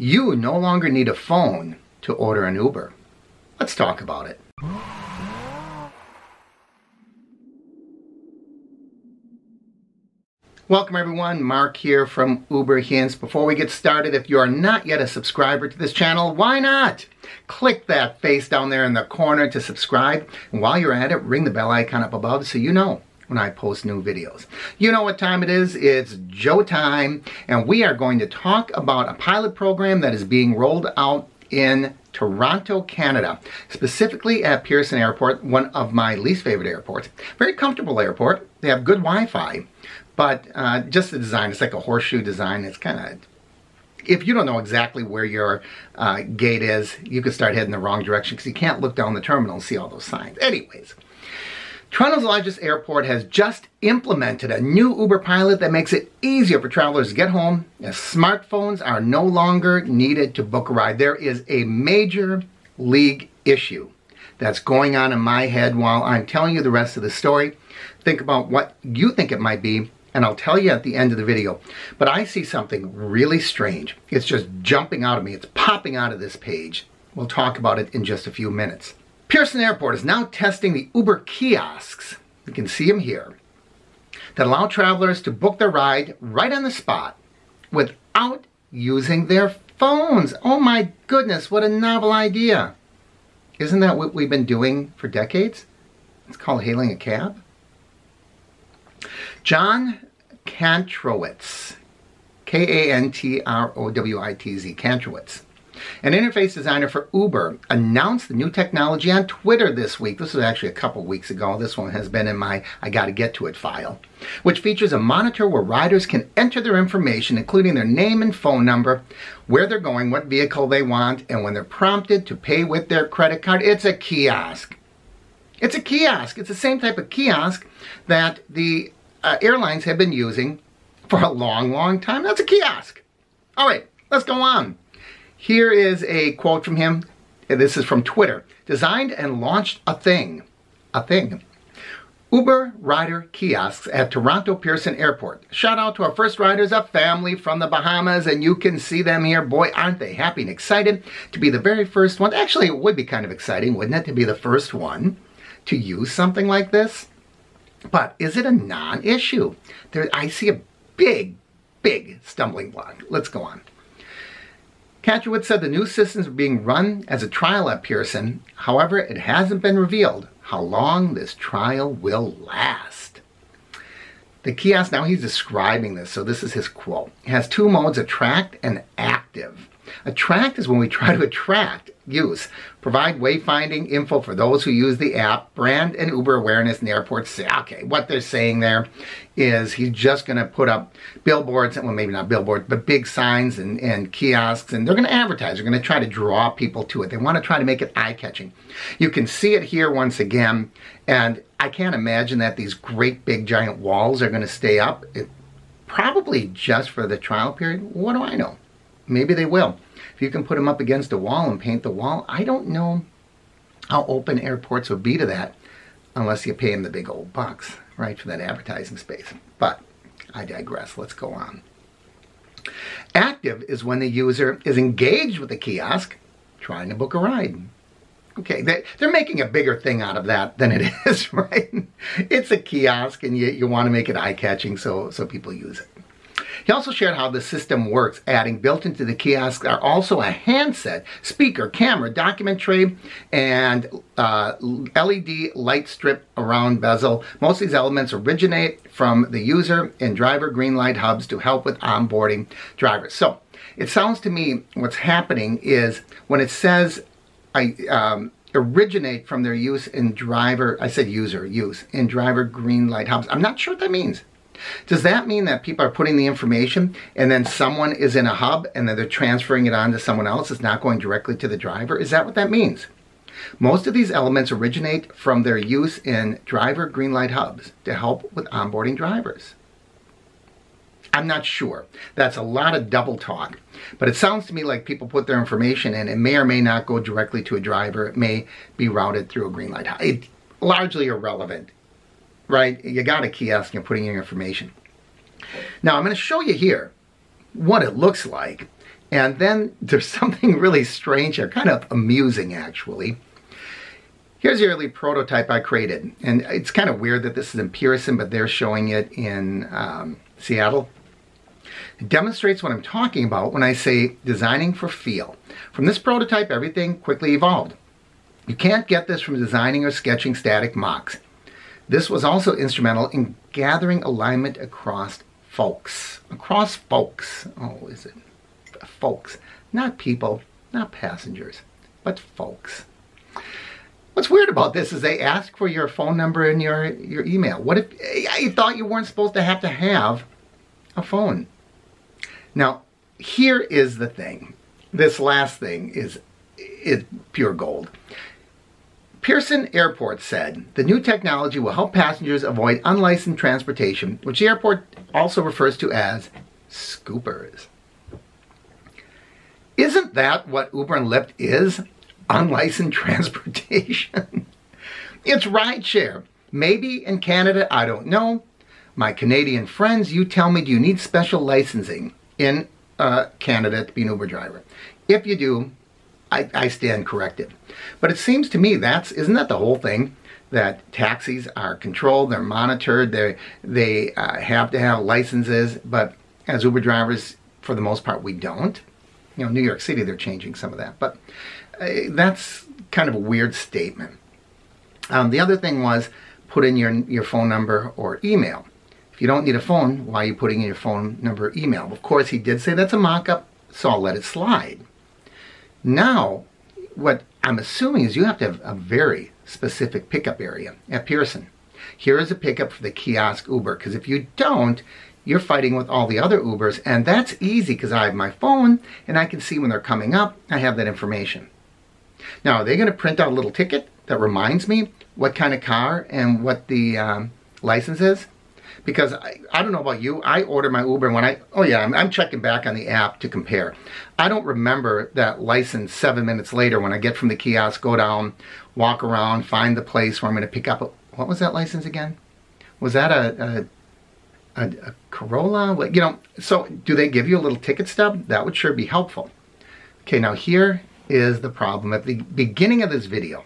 You no longer need a phone to order an Uber. Let's talk about it. Welcome everyone, Mark here from UberHints. Before we get started, if you are not yet a subscriber to this channel, why not? Click that face down there in the corner to subscribe. And while you're at it, ring the bell icon up above so you know when I post new videos. You know what time it is? It's Joe time, and we are going to talk about a pilot program that is being rolled out in Toronto, Canada, specifically at Pearson Airport, one of my least favorite airports. Very comfortable airport. They have good Wi-Fi, but just the design, it's like a horseshoe design. It's kind of, if you don't know exactly where your gate is, you could start heading the wrong direction because you can't look down the terminal and see all those signs. Anyways, Toronto's largest airport has just implemented a new Uber pilot that makes it easier for travelers to get home, as smartphones are no longer needed to book a ride. There is a major league issue that's going on in my head while I'm telling you the rest of the story. Think about what you think it might be, and I'll tell you at the end of the video. But I see something really strange. It's just jumping out of me. It's popping out of this page. We'll talk about it in just a few minutes. Pearson Airport is now testing the Uber kiosks, you can see them here, that allow travelers to book their ride right on the spot without using their phones. Oh my goodness, what a novel idea. Isn't that what we've been doing for decades? It's called hailing a cab. John Kantrowitz, K-A-N-T-R-O-W-I-T-Z, Kantrowitz, an interface designer for Uber, announced the new technology on Twitter this week. This was actually a couple weeks ago. This one has been in my I Gotta Get To It file, which features a monitor where riders can enter their information, including their name and phone number, where they're going, what vehicle they want, and when they're prompted to pay with their credit card. It's a kiosk. It's a kiosk. It's the same type of kiosk that the airlines have been using for a long, long time. That's a kiosk. All right, let's go on. Here is a quote from him. This is from Twitter. Designed and launched a thing. A thing. Uber rider kiosks at Toronto Pearson Airport. Shout out to our first riders, a family from the Bahamas, and you can see them here. Boy, aren't they happy and excited to be the very first one. Actually, it would be kind of exciting, wouldn't it, to be the first one to use something like this? But is it a non-issue? I see a big, big stumbling block. Let's go on. Kantrowitz said the new systems are being run as a trial at Pearson. However, it hasn't been revealed how long this trial will last. The kiosk, now he's describing this, so this is his quote. It has two modes, attract and active. Attract is when we try to attract use, provide wayfinding info for those who use the app, brand and Uber awareness in the airports. Say, okay, what they're saying there is he's just going to put up billboards, well, maybe not billboards, but big signs and kiosks, and they're going to advertise. They're going to try to draw people to it. They want to try to make it eye-catching. You can see it here once again, and I can't imagine that these great big giant walls are going to stay up. Probably just for the trial period. What do I know? Maybe they will. If you can put them up against a wall and paint the wall, I don't know how open airports would be to that unless you pay them the big old bucks, right, for that advertising space. But I digress. Let's go on. Active is when the user is engaged with the kiosk trying to book a ride. Okay, they're making a bigger thing out of that than it is, right? It's a kiosk, and you want to make it eye-catching so people use it. He also shared how the system works, adding built into the kiosks are also a handset, speaker, camera, document tray, and LED light strip around bezel. Most of these elements originate from the user and driver green light hubs to help with onboarding drivers. So it sounds to me what's happening is when it says originate from their use in driver, I said user, use, in driver green light hubs. I'm not sure what that means. Does that mean that people are putting the information and then someone is in a hub and then they're transferring it on to someone else? It's not going directly to the driver? Is that what that means? Most of these elements originate from their use in driver green light hubs to help with onboarding drivers. I'm not sure. That's a lot of double talk. But it sounds to me like people put their information in. It may or may not go directly to a driver. It may be routed through a green light hub. It's largely irrelevant. Right? You got a kiosk and you're putting in your information. Now I'm going to show you here what it looks like And then there's something really strange here, kind of amusing actually. Here's the early prototype I created. And it's kind of weird that this is in Pearson, but they're showing it in Seattle. It demonstrates what I'm talking about when I say designing for feel. From this prototype, everything quickly evolved. You can't get this from designing or sketching static mocks. This was also instrumental in gathering alignment across folks. Across folks. Oh, is it? Folks. Not people, not passengers, but folks. What's weird about this is they ask for your phone number and your email. What if I thought you weren't supposed to have a phone? Now, here is the thing. This last thing is pure gold. Pearson Airport said the new technology will help passengers avoid unlicensed transportation, which the airport also refers to as scoopers. Isn't that what Uber and Lyft is? Unlicensed transportation. It's rideshare. Maybe in Canada, I don't know. My Canadian friends, you tell me, do you need special licensing in Canada to be an Uber driver? If you do, I stand corrected. But it seems to me isn't that the whole thing? That taxis are controlled, they're monitored, they have to have licenses, but as Uber drivers, for the most part, we don't. You know, New York City, they're changing some of that, but that's kind of a weird statement. The other thing was put in your phone number or email. If you don't need a phone, why are you putting in your phone number or email? Of course, he did say that's a mock-up, so I'll let it slide. Now, what I'm assuming is you have to have a very specific pickup area at Pearson. Here is a pickup for the Kiosk Uber, because if you don't, you're fighting with all the other Ubers, and that's easy because I have my phone and I can see when they're coming up. I have that information. Now, are they going to print out a little ticket that reminds me what kind of car and what the license is? Because I don't know about you, I order my Uber and I'm checking back on the app to compare. I don't remember that license 7 minutes later when I get from the kiosk, go down, walk around, find the place where I'm going to pick up. What was that license again? Was that a Corolla? You know, so do they give you a little ticket stub? That would sure be helpful. Okay, now here is the problem. At the beginning of this video,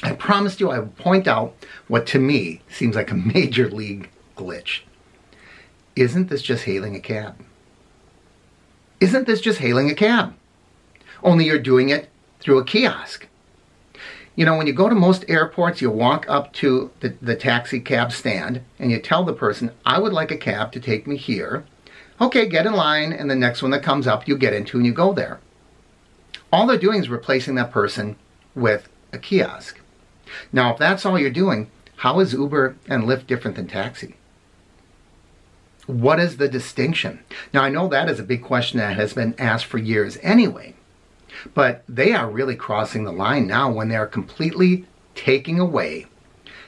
I promised you I would point out what to me seems like a major league glitch. Isn't this just hailing a cab? Isn't this just hailing a cab? Only you're doing it through a kiosk. You know, when you go to most airports, you walk up to the taxi cab stand and you tell the person, I would like a cab to take me here. Okay, get in line, and the next one that comes up you get into and you go there. All they're doing is replacing that person with a kiosk. Now, if that's all you're doing, how is Uber and Lyft different than taxi? What is the distinction? Now, I know that is a big question that has been asked for years anyway, but they are really crossing the line now when they're completely taking away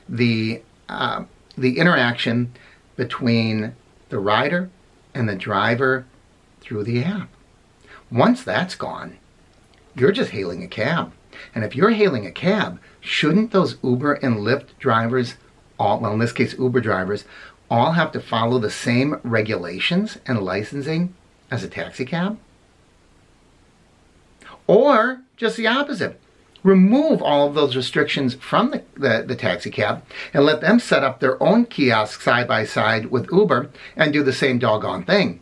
the interaction between the rider and the driver through the app. Once that's gone, you're just hailing a cab. And if you're hailing a cab, shouldn't those Uber and Lyft drivers, in this case Uber drivers, all have to follow the same regulations and licensing as a taxi cab? Or just the opposite. Remove all of those restrictions from the taxi cab and let them set up their own kiosk side by side with Uber and do the same doggone thing.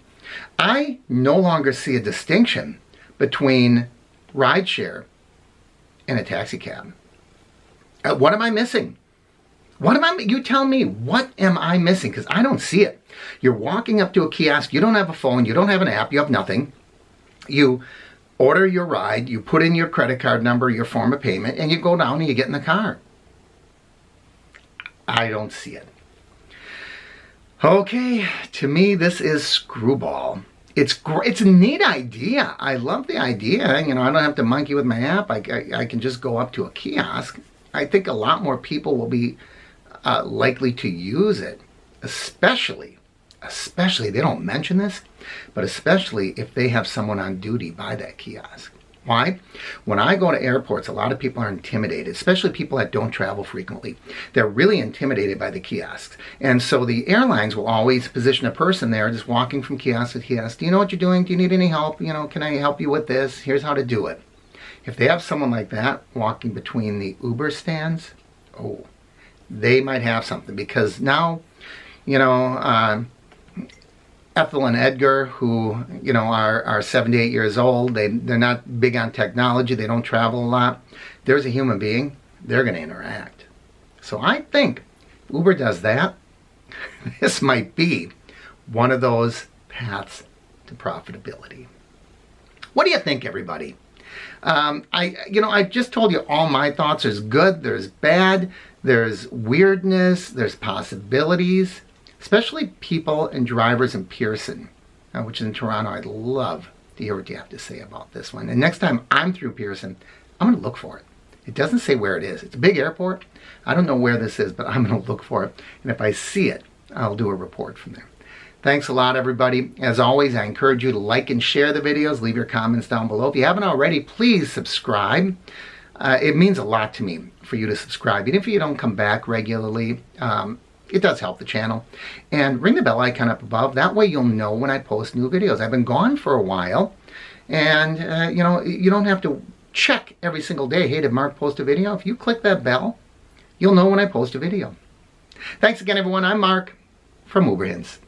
I no longer see a distinction between rideshare and a taxi cab. What am I missing? You tell me, what am I missing? Because I don't see it. You're walking up to a kiosk, you don't have a phone, you don't have an app, you have nothing. You order your ride, you put in your credit card number, your form of payment, and you go down and you get in the car. I don't see it. Okay, to me this is screwball. It's great. It's a neat idea. I love the idea. You know, I don't have to monkey with my app. I can just go up to a kiosk. I think a lot more people will be likely to use it, especially, they don't mention this, but especially if they have someone on duty by that kiosk. Why? When I go to airports, a lot of people are intimidated, especially people that don't travel frequently. They're really intimidated by the kiosks. And so the airlines will always position a person there just walking from kiosk to kiosk. Do you know what you're doing? Do you need any help? Can I help you with this? Here's how to do it. If they have someone like that walking between the Uber stands, oh, they might have something, because now, Ethel and Edgar, who, are 78 years old, they're not big on technology, they don't travel a lot. There's a human being, they're going to interact. So I think Uber does that. This might be one of those paths to profitability. What do you think, everybody? I just told you all my thoughts. There's good, there's bad, there's weirdness, there's possibilities. Especially people and drivers in Pearson, which is in Toronto. I'd love to hear what you have to say about this one. And next time I'm through Pearson, I'm going to look for it. It doesn't say where it is. It's a big airport. I don't know where this is, but I'm going to look for it. And if I see it, I'll do a report from there. Thanks a lot, everybody. As always, I encourage you to like and share the videos. Leave your comments down below. If you haven't already, please subscribe. It means a lot to me for you to subscribe. Even if you don't come back regularly, it does help the channel. And ring the bell icon up above. That way you'll know when I post new videos. I've been gone for a while. And, you don't have to check every single day, hey, did Mark post a video? If you click that bell, you'll know when I post a video. Thanks again, everyone. I'm Mark from UberHints.